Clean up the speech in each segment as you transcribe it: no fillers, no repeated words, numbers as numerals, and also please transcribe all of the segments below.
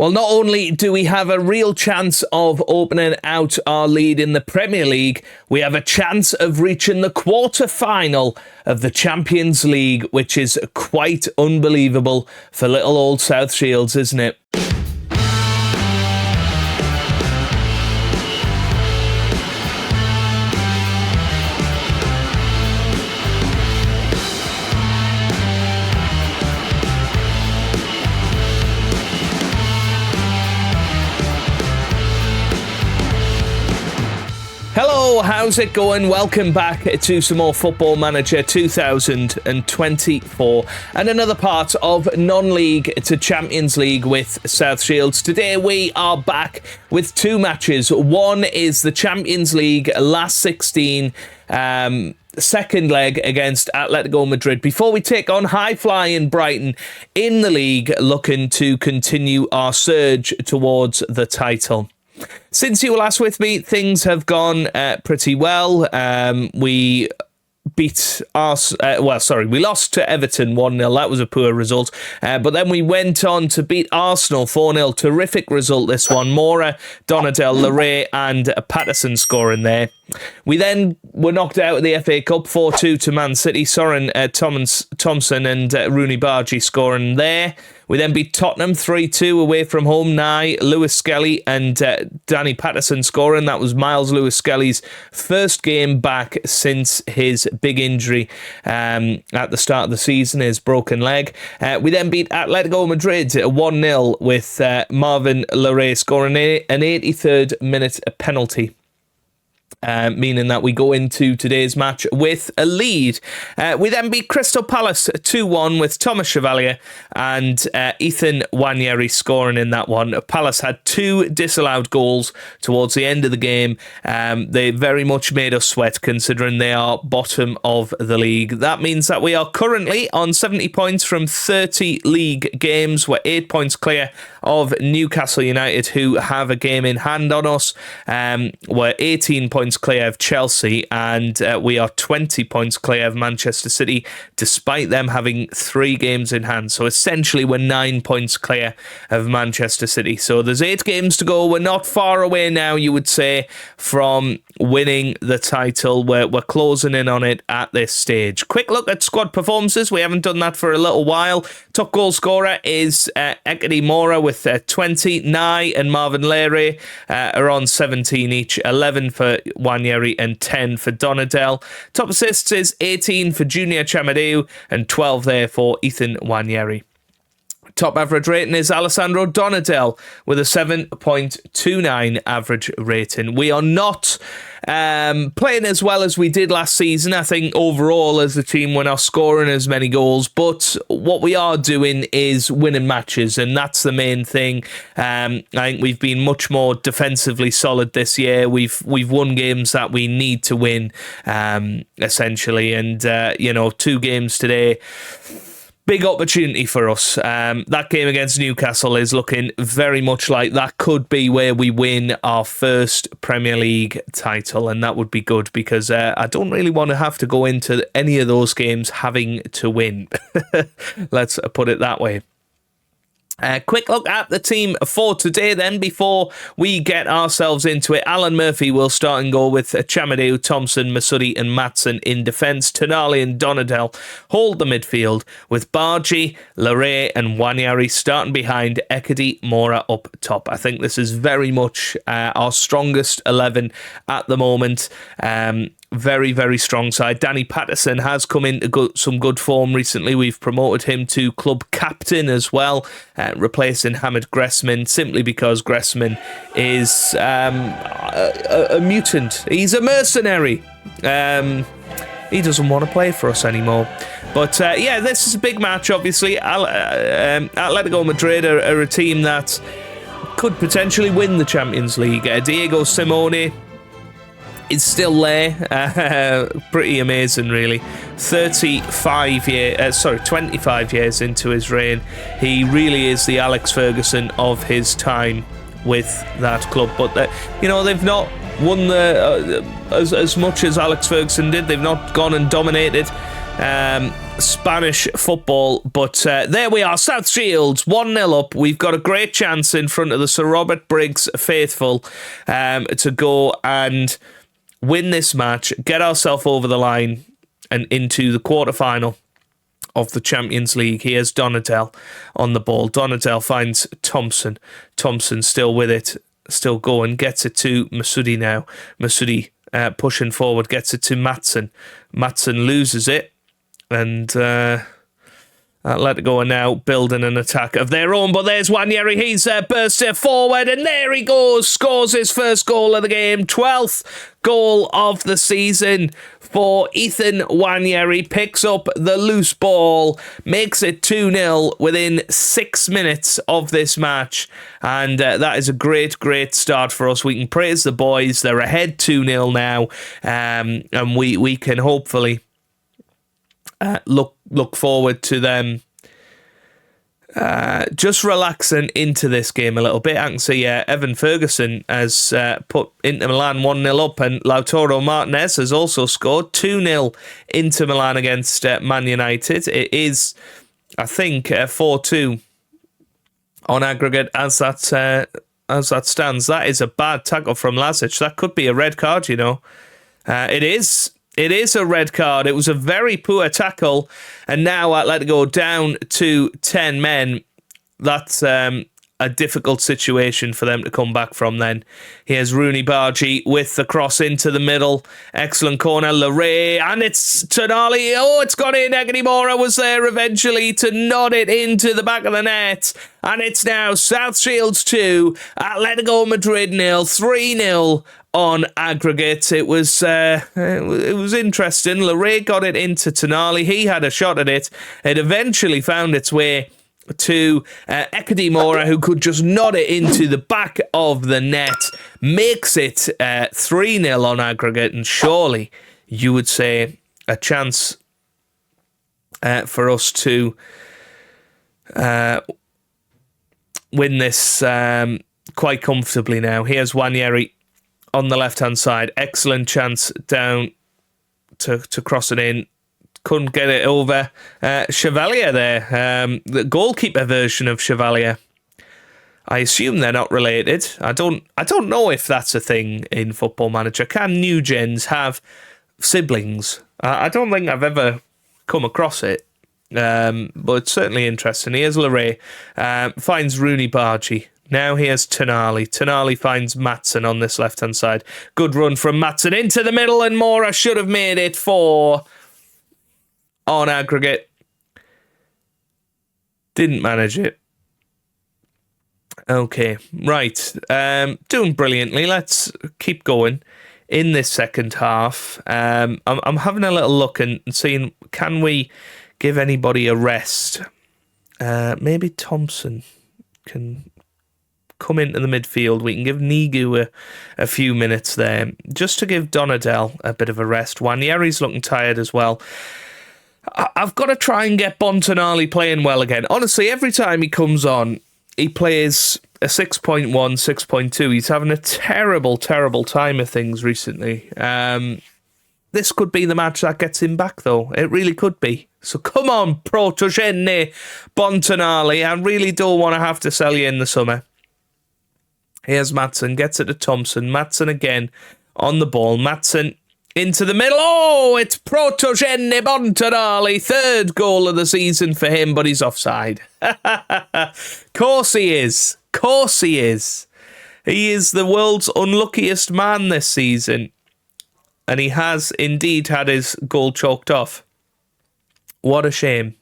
Well, not only do we have a real chance of opening out our lead in the Premier League, we have a chance of reaching the quarter-final of the Champions League, which is quite unbelievable for little old South Shields, isn't it? Hello, how's it going? Welcome back to some more Football Manager 2024 and another part of non-league to Champions League with South Shields. Today we are back with two matches. One is the Champions League last 16 second leg against Atletico Madrid before we take on high-flying Brighton in the league, looking to continue our surge towards the title. Since you were last with me, things have gone pretty well. We lost to Everton 1-0. That was a poor result. But then we went on to beat Arsenal 4-0. Terrific result, this one. Mora, Donadel, Larray and Patterson scoring there. We then were knocked out of the FA Cup 4-2 to Man City. Soren Thompson and Rooney Bargy scoring there. We then beat Tottenham 3-2 away from home. Nye, Lewis Skelly and Danny Patterson scoring. That was Miles Lewis Skelly's first game back since his big injury at the start of the season, his broken leg. We then beat Atletico Madrid 1-0 with Marvin Larray scoring an 83rd minute penalty. Meaning that we go into today's match with a lead. We then beat Crystal Palace 2-1 with Thomas Chevalier and Ethan Nwaneri scoring in that one. Palace had two disallowed goals towards the end of the game. They very much made us sweat considering they are bottom of the league. That means that we are currently on 70 points from 30 league games. We're 8 points clear of Newcastle United, who have a game in hand on us. We're 18 points clear of Chelsea, and we are 20 points clear of Manchester City, despite them having 3 games in hand. So essentially we're 9 points clear of Manchester City. So there's 8 games to go. We're not far away now, you would say, from winning the title. We're closing in on it at this stage. Quick look at squad performances. We haven't done that for a little while. Top goal scorer is Ekedy Mora with 20. Nye and Marvin Larray are on 17 each. 11 for Nwaneri and 10 for Donadel. Top assists is 18 for Junior Chamadeu and 12 there for Ethan Nwaneri. Top average rating is Alessandro Donadel with a 7.29 average rating. We are not playing as well as we did last season. I think overall as a team we're not scoring as many goals, but what we are doing is winning matches, and that's the main thing. I think we've been much more defensively solid this year. We've won games that we need to win, essentially, and 2 games today. Big opportunity for us. That game against Newcastle is looking very much like that could be where we win our first Premier League title, and that would be good because I don't really want to have to go into any of those games having to win. Let's put it that way. Quick look at the team for today then before we get ourselves into it. Alan Murphy will start and goal with Chamadeu, Thompson, Masudi and Matson in defence. Tonali and Donadel hold the midfield with Bargy, Larray and Nwaneri starting behind Ekedy Mora up top. I think this is very much our strongest 11 at the moment. Very, very strong side. Danny Patterson has come into some good form recently. We've promoted him to club captain as well, replacing Hamid Gressman, simply because Gressman is a mutant. He's a mercenary. He doesn't want to play for us anymore. But this is a big match, obviously. Atletico Madrid are a team that could potentially win the Champions League. Diego Simeone is still there. Pretty amazing, really. 25 years into his reign. He really is the Alex Ferguson of his time with that club. But they've not won as much as Alex Ferguson did. They've not gone and dominated. Spanish football. But there we are, South Shields 1-0 up. We've got a great chance in front of the Sir Robert Briggs faithful to go and win this match, get ourselves over the line and into the quarterfinal of the Champions League. Here's Donatel on the ball. Donatel finds Thompson. Thompson still with it, still going, gets it to Masudi now. Masudi pushing forward, gets it to Matson. Matson loses it, and Atletico are now building an attack of their own, but there's Wanyeri. He's burst it forward, and there he goes, scores his first goal of the game, 12th goal of the season for Ethan Wanyeri. Picks up the loose ball, makes it 2-0 within 6 minutes of this match, and that is a great start for us. We can praise the boys. They're ahead 2-0 now, and we can hopefully look forward to them just relaxing into this game a little bit. I can see Evan Ferguson has put Inter Milan 1-0 up, and Lautaro Martinez has also scored 2-0 Inter Milan against Man United. It is, I think, 4-2 on aggregate as that stands. That is a bad tackle from Lazic. That could be a red card, you know. It is a red card. It was a very poor tackle, and now Atletico down to 10 men. That's a difficult situation for them to come back from then. Here's Rooney Bargi with the cross into the middle. Excellent corner, Larray, and it's Tonali. Oh, it's gone in. Egony Mora was there eventually to nod it into the back of the net, and it's now South Shields 2, Atletico Madrid 0, 3-0 on aggregate. It was interesting. Larray got it into Tonali. He had a shot at it. It eventually found its way to Ekadi Mora, who could just nod it into the back of the net. Makes it 3-0 on aggregate, and surely you would say a chance for us to win this quite comfortably now. Here's Wanyeri on the left-hand side. Excellent chance down to cross it in. Couldn't get it over. Chevalier there. The goalkeeper version of Chevalier. I assume they're not related. I don't know if that's a thing in Football Manager. Can new gens have siblings? I don't think I've ever come across it. But it's certainly interesting. Here's Larray. Finds Rooney Bargi. Now here's Tonali. Tonali finds Matson on this left-hand side. Good run from Matson into the middle, and Mora should have made it 4 on aggregate. Didn't manage it. Okay, right. Doing brilliantly. Let's keep going in this second half. I'm having a little look and seeing, can we give anybody a rest? Maybe Thompson can come into the midfield. We can give Nigu a few minutes there, just to give Donadel a bit of a rest. Wanyeri's looking tired as well. I've got to try and get Bontonali playing well again. Honestly, every time he comes on, he plays a 6.1, 6.2. He's having a terrible time of things recently. This could be the match that gets him back, though. It really could be. So come on, Protogene Bontonali. I really don't want to have to sell you in the summer. Here's Matson, gets it to Thompson. Matson again on the ball. Matson into the middle. Oh, it's Protogene Bontonali. 3rd goal of the season for him, but he's offside. Course he is. Course he is. He is the world's unluckiest man this season. And he has indeed had his goal chalked off. What a shame.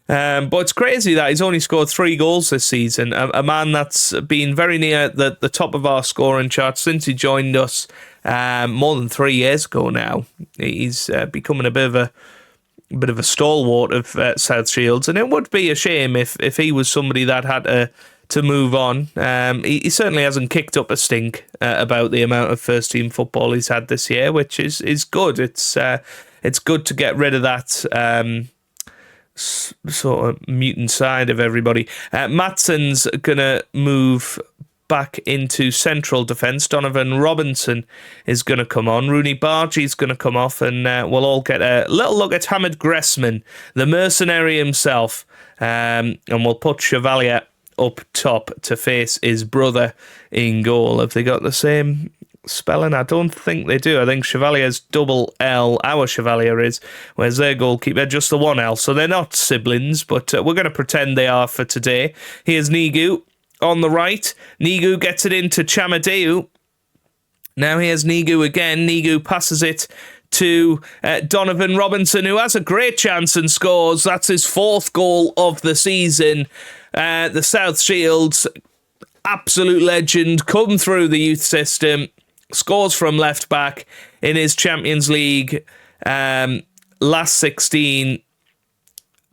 But it's crazy that he's only scored 3 goals this season. A man that's been very near the top of our scoring chart since he joined us more than 3 years ago now. He's becoming a bit of a stalwart of South Shields, and it would be a shame if he was somebody that had to move on. He certainly hasn't kicked up a stink about the amount of first team football he's had this year, which is good. It's good to get rid of that sort of mutant side of everybody. Matson's gonna move back into central defence. Donovan Robinson is going to come on. Rooney Bargi's going to come off, and we'll all get a little look at Hamid Gressman, the mercenary himself, and we'll put Chevalier up top to face his brother in goal. Have they got the same spelling? I don't think they do. I think Chevalier's double L, our Chevalier is, whereas their goalkeeper just the one L. So they're not siblings, but we're going to pretend they are for today. Here's Nigu on the right. Nigu gets it into Chamadeu. Now here's Nigu again. Nigu passes it to Donovan Robinson, who has a great chance and scores. That's his 4th goal of the season. The South Shields, absolute legend, come through the youth system, scores from left back in his Champions League last 16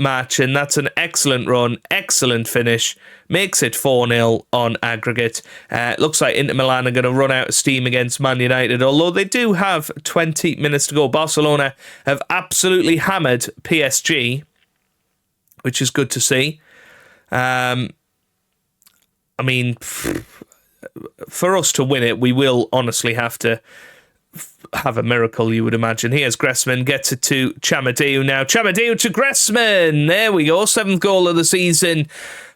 match, and that's an excellent run, excellent finish, makes it 4-0 on aggregate. Looks like Inter Milan are going to run out of steam against Man United, although they do have 20 minutes to go. Barcelona have absolutely hammered PSG, which is good to see. I mean, for us to win it, we will honestly have to have a miracle, you would imagine. Here's Gressman, gets it to Chamadeu now. Chamadeu to Gressman. There we go. 7th goal of the season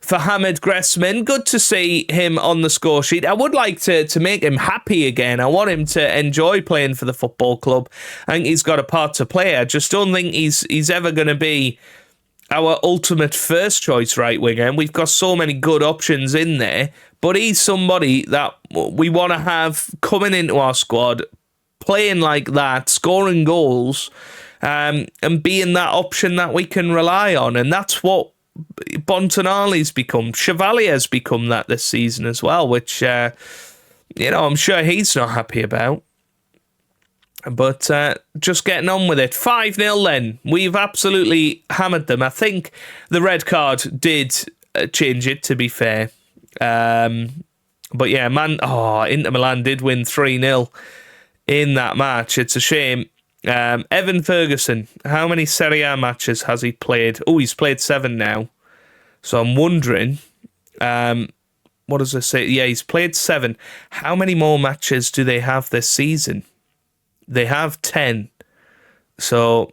for Hamid Gressman. Good to see him on the score sheet. I would like to make him happy again. I want him to enjoy playing for the football club. I think he's got a part to play. I just don't think he's ever going to be our ultimate first choice right winger, and we've got so many good options in there, but he's somebody that we want to have coming into our squad, playing like that, scoring goals, and being that option that we can rely on. And that's what Bontonali's become. Chevalier's become that this season as well, which I'm sure he's not happy about. But just getting on with it. 5-0 then. We've absolutely hammered them. I think the red card did change it, to be fair. But yeah, Inter Milan did win 3-0 in that match. It's a shame. Evan Ferguson, how many Serie A matches has he played? Oh, he's played 7 now. So I'm wondering, what does it say? Yeah, he's played 7. How many more matches do they have this season? They have 10. So,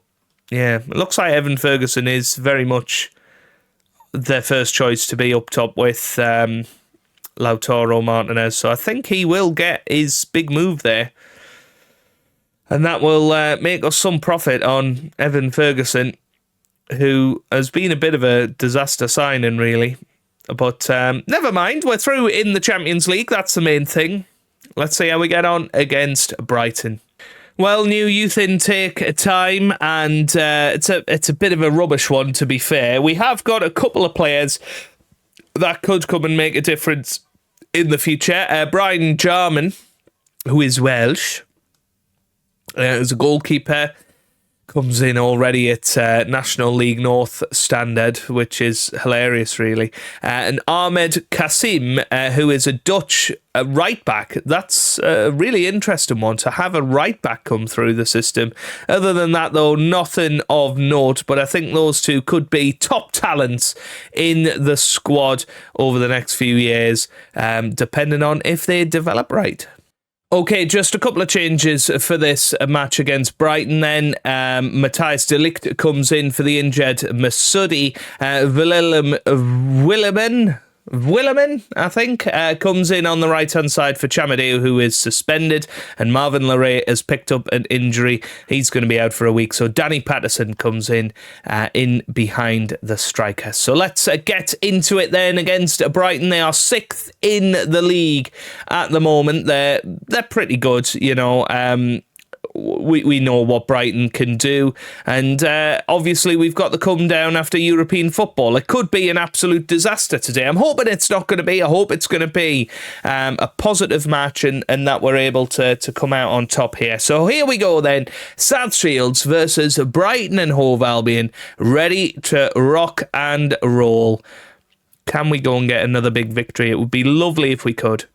yeah, it looks like Evan Ferguson is very much their first choice to be up top with Lautaro Martinez. So I think he will get his big move there. And that will make us some profit on Evan Ferguson, who has been a bit of a disaster signing, really. But never mind, we're through in the Champions League. That's the main thing. Let's see how we get on against Brighton. Well, new youth intake time, and it's a bit of a rubbish one, to be fair. We have got a couple of players that could come and make a difference in the future. Brian Jarman, who is Welsh, as a goalkeeper, comes in already at National League North standard, which is hilarious, really. And Ahmed Kassim, who is a Dutch right back. That's a really interesting one, to have a right back come through the system. Other than that, though, nothing of note, but I think those two could be top talents in the squad over the next few years, depending on if they develop right. Okay, just a couple of changes for this match against Brighton then. Matthias de Ligt comes in for the injured Masudi. Willemin, I think, comes in on the right-hand side for Chamadeu, who is suspended, and Marvin Larray has picked up an injury. He's going to be out for a week, so Danny Patterson comes in behind the striker. So let's get into it then against Brighton. They are 6th in the league at the moment. They're pretty good, you know. We know what Brighton can do, and obviously we've got the come down after European football. It could be an absolute disaster today. I'm hoping it's not going to be. I hope it's going to be a positive match, and that we're able to come out on top here. So here we go then. South Shields versus Brighton and Hove Albion, ready to rock and roll. Can we go and get another big victory? It would be lovely if we could.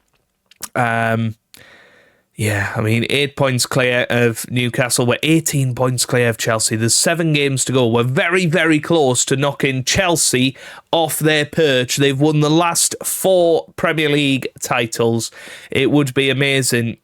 Yeah, I mean, 8 points clear of Newcastle. We're 18 points clear of Chelsea. There's 7 games to go. We're very, very close to knocking Chelsea off their perch. They've won the last 4 Premier League titles. It would be amazing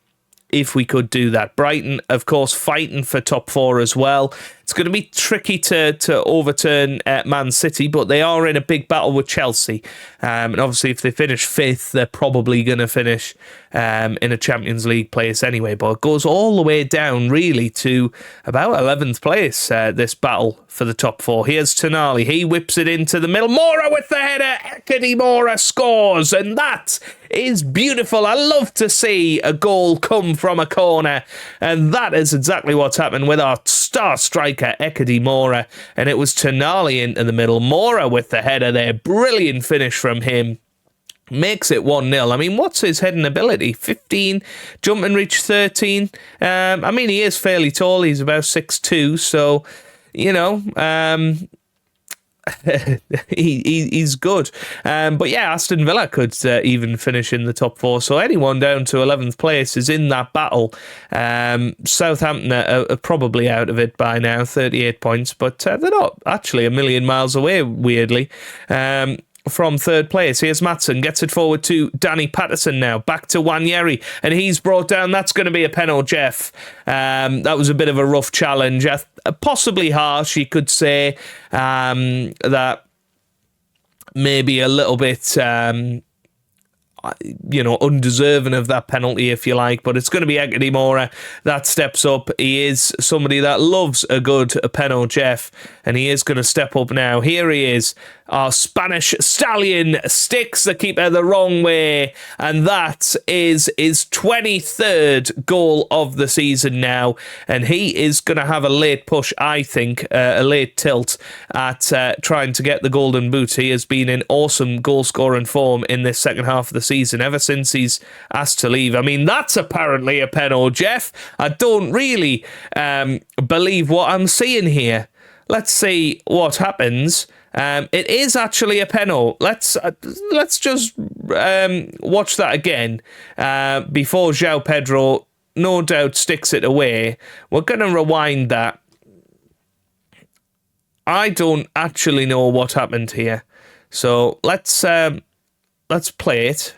if we could do that. Brighton, of course, fighting for top 4 as well. It's going to be tricky to overturn Man City, but they are in a big battle with Chelsea. And obviously, if they finish 5th, they're probably going to finish in a Champions League place anyway. But it goes all the way down, really, to about 11th place, this battle for the top 4. Here's Tonali. He whips it into the middle. Mora with the header. Ekedy Mora scores. And that is beautiful. I love to see a goal come from a corner. And that is exactly what's happened with our star striker, Ekedy Mora. And it was Tonali into the middle. Mora with the header there. Brilliant finish from him. Makes it 1-0. I mean, what's his heading ability? 15, jump and reach 13. I mean, he is fairly tall. He's about 6'2", so, you know, he's good. But yeah, Aston Villa could even finish in the top 4. So anyone down to 11th place is in that battle. Southampton are probably out of it by now, 38 points, but they're not actually a million miles away, weirdly. From 3rd place. Here's Maatsen, gets it forward to Danny Patterson now, back to Nwaneri, and he's brought down. That's going to be a penalty, Jeff. That was a bit of a rough challenge, possibly harsh, you could say. That maybe a little bit undeserving of that penalty, if you like, but it's going to be Ekedy Mora that steps up. He is somebody that loves a good penalty, Jeff, and he is going to step up now. Here he is. Our Spanish stallion sticks the keeper the wrong way, and that is his 23rd goal of the season now, and he is going to have a late push, I think, a late tilt at trying to get the golden boot. He has been in awesome goal-scoring form in this second half of the season, ever since he's asked to leave. I mean, that's apparently a penalty, Jeff. I don't really believe what I'm seeing here. Let's see what happens. It is actually a penalty. Let's just watch that again before João Pedro no doubt sticks it away. We're going to rewind that. I don't actually know what happened here, so let's play it.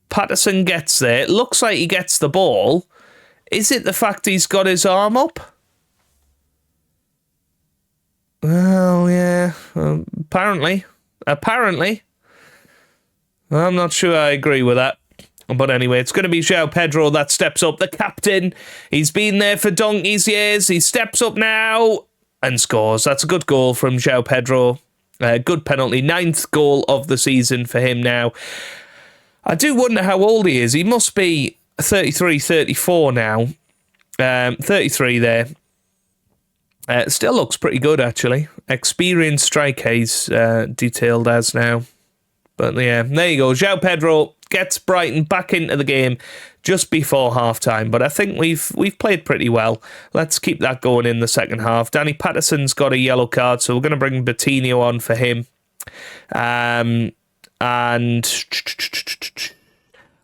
Patterson gets there. It looks like he gets the ball. Is it the fact he's got his arm up? Well, yeah, apparently. I'm not sure I agree with that. But anyway, it's going to be João Pedro that steps up, the captain. He's been there for donkey's years. He steps up now and scores. That's a good goal from João Pedro. Good penalty. 9th goal of the season for him now. I do wonder how old he is. He must be 33, 34 now. 33 there. Still looks pretty good, actually. Experienced striker, he's detailed as now. But yeah, there you go. João Pedro gets Brighton back into the game just before half-time. But I think we've played pretty well. Let's keep that going in the second half. Danny Patterson's got a yellow card, so we're going to bring Coutinho on for him. And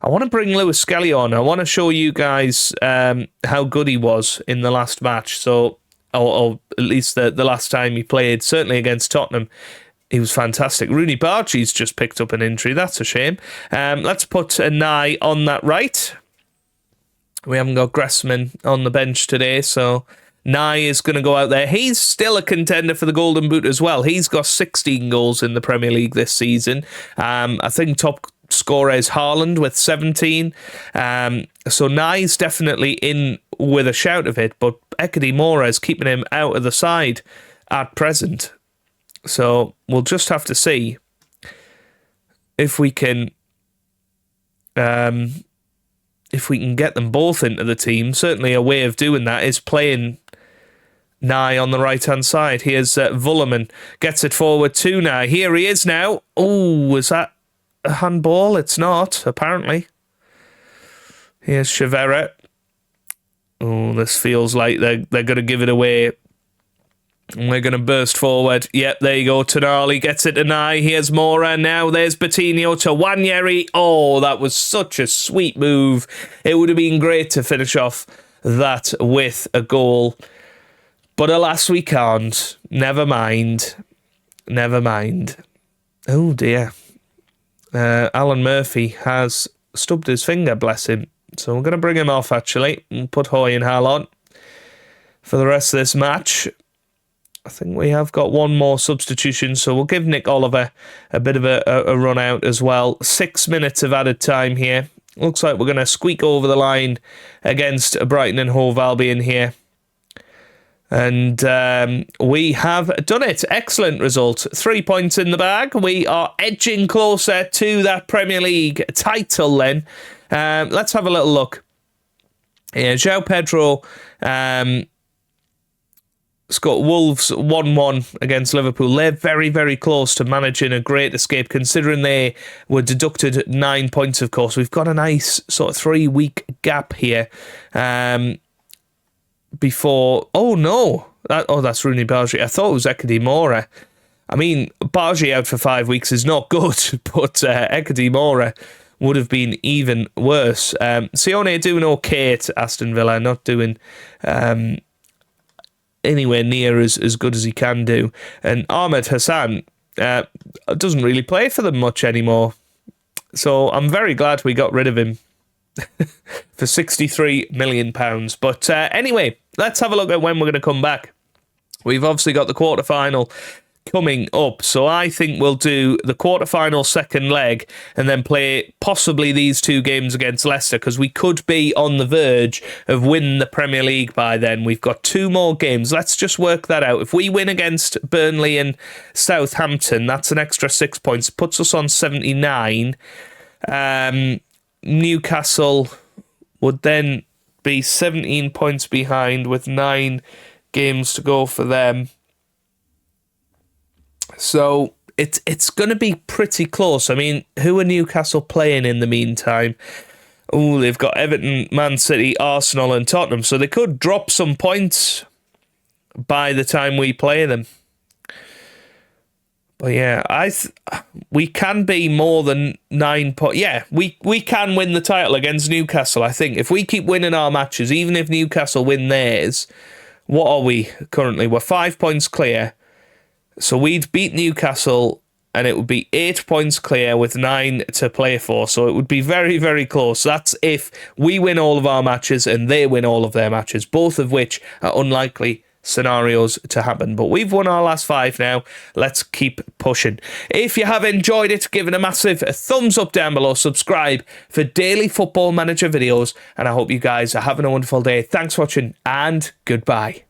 I want to bring Lewis Skelly on. I want to show you guys how good he was in the last match. So, or at least the last time he played, certainly against Tottenham. He was fantastic. Rooney Barchi's just picked up an injury. That's a shame. Let's put a Nye on that right. We haven't got Gressman on the bench today, so Nye is going to go out there. He's still a contender for the Golden Boot as well. He's got 16 goals in the Premier League this season. I think top scorer is Haaland with 17. So Nye's definitely in with a shout of it, but Ekedy Mora is keeping him out of the side at present. So we'll just have to see if we can get them both into the team. Certainly a way of doing that is playing Nye on the right-hand side. Here's Vullerman. Gets it forward to Nye. Here he is now. Oh, is that a handball? It's not, apparently. Here's Chevera. Oh, this feels like they're going to give it away. And we're going to burst forward. Yep, there you go. Tonali gets it to Nye. Here's Mora. Now there's Coutinho to Wanyeri. Oh, that was such a sweet move. It would have been great to finish off that with a goal. But alas, we can't. Never mind. Never mind. Oh, dear. Alan Murphy has stubbed his finger, bless him. So we're going to bring him off, actually, and put Hoy and Hal on for the rest of this match. I think we have got one more substitution, so we'll give Nick Oliver a bit of a run out as well. 6 minutes of added time here. Looks like we're going to squeak over the line against Brighton and Hove Albion here. And we have done it. Excellent result. 3 points in the bag. We are edging closer to that Premier League title then. Let's have a little look. Yeah, João Pedro got Wolves 1-1 against Liverpool. They're very, very close to managing a great escape, considering they were deducted 9 points, of course. We've got a nice sort of 3-week gap here before... Oh, no. That's Rooney Bargi. I thought it was Ekadi Mora. I mean, Bargi out for 5 weeks is not good, but Ekadi Mora would have been even worse. Sione doing okay at Aston Villa, not doing... anywhere near as good as he can do. And Ahmed Hassan doesn't really play for them much anymore. So I'm very glad we got rid of him for £63 million. But anyway, let's have a look at when we're going to come back. We've obviously got the quarterfinal coming up, so I think we'll do the quarterfinal second leg and then play possibly these 2 games against Leicester, because we could be on the verge of winning the Premier League by then. We've got 2 more games. Let's just work that out. If we win against Burnley and Southampton, that's an extra 6 points. Puts us on 79. Newcastle would then be 17 points behind with 9 games to go for them. So it's going to be pretty close. I mean, who are Newcastle playing in the meantime? Oh, they've got Everton, Man City, Arsenal and Tottenham. So they could drop some points by the time we play them. But yeah, we can be more than 9 points. Yeah, we can win the title against Newcastle, I think. If we keep winning our matches, even if Newcastle win theirs, what are we currently? We're 5 points clear. So we'd beat Newcastle and it would be 8 points clear with 9 to play for. So it would be very, very close. That's if we win all of our matches and they win all of their matches, both of which are unlikely scenarios to happen. But we've won our last 5 now. Let's keep pushing. If you have enjoyed it, give it a massive thumbs up down below. Subscribe for daily Football Manager videos. And I hope you guys are having a wonderful day. Thanks for watching and goodbye.